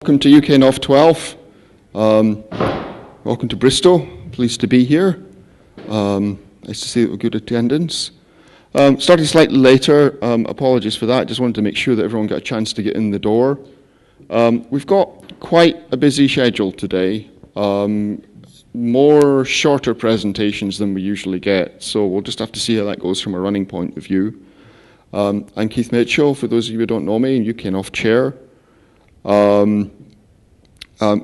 Welcome to uknof12. Welcome to Bristol. Pleased to be here. Nice to see that we're good attendance. Starting slightly later, apologies for that. Just wanted to make sure that everyone got a chance to get in the door. We've got quite a busy schedule today. More shorter presentations than we usually get, so we'll just have to see how that goes from a running point of view. I'm Keith Mitchell, for those of you who don't know me, uknof chair.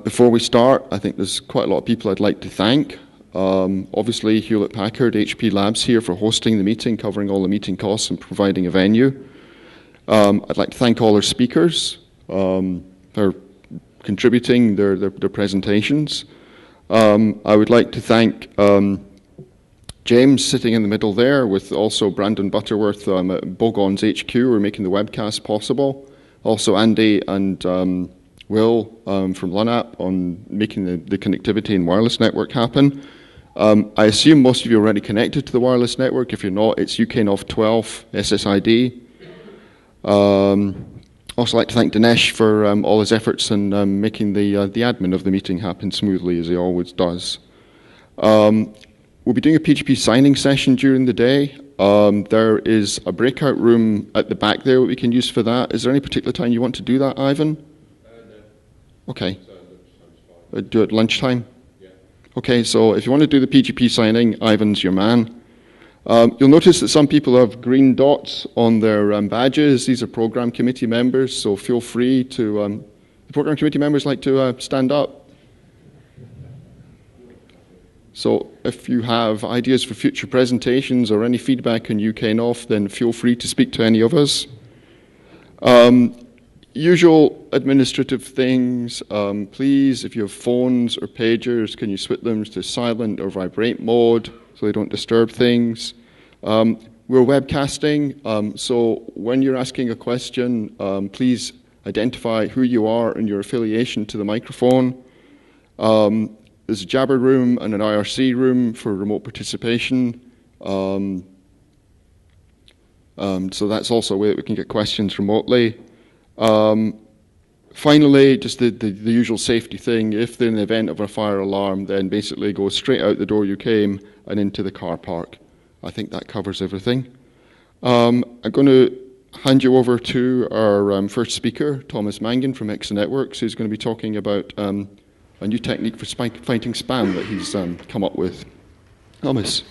Before we start, I think there's quite a lot of people I'd like to thank. Obviously, Hewlett-Packard, HP Labs here for hosting the meeting, covering all the meeting costs and providing a venue. I'd like to thank all our speakers for contributing their presentations. I would like to thank James sitting in the middle there, with also Brandon Butterworth at Bogon's HQ, who are making the webcast possible. Also Andy and Will from LUNAP on making the connectivity and wireless network happen. I assume most of you are already connected to the wireless network. If you're not, it's uknof12 SSID. Also like to thank Dinesh for all his efforts in making the admin of the meeting happen smoothly, as he always does. We'll be doing a PGP signing session during the day. There is a breakout room at the back there that we can use for that. Is there any particular time you want to do that, Ivan? No. Okay. Do it at lunchtime? Yeah. Okay, so if you want to do the PGP signing, Ivan's your man. You'll notice that some people have green dots on their badges. These are program committee members, so feel free to... the program committee members like to stand up. So if you have ideas for future presentations or any feedback on uknof, then feel free to speak to any of us. Usual administrative things, please, if you have phones or pagers, can you switch them to silent or vibrate mode so they don't disturb things. We're webcasting, so when you're asking a question, please identify who you are and your affiliation to the microphone. There's a Jabber room and an IRC room for remote participation. So that's also a way that we can get questions remotely. Finally, just the usual safety thing. If in the event of a fire alarm, then basically go straight out the door you came and into the car park. I think that covers everything. I'm going to hand you over to our first speaker, Thomas Mangan from Exa Networks, who's going to be talking about a new technique for fighting spam that he's come up with. Thomas.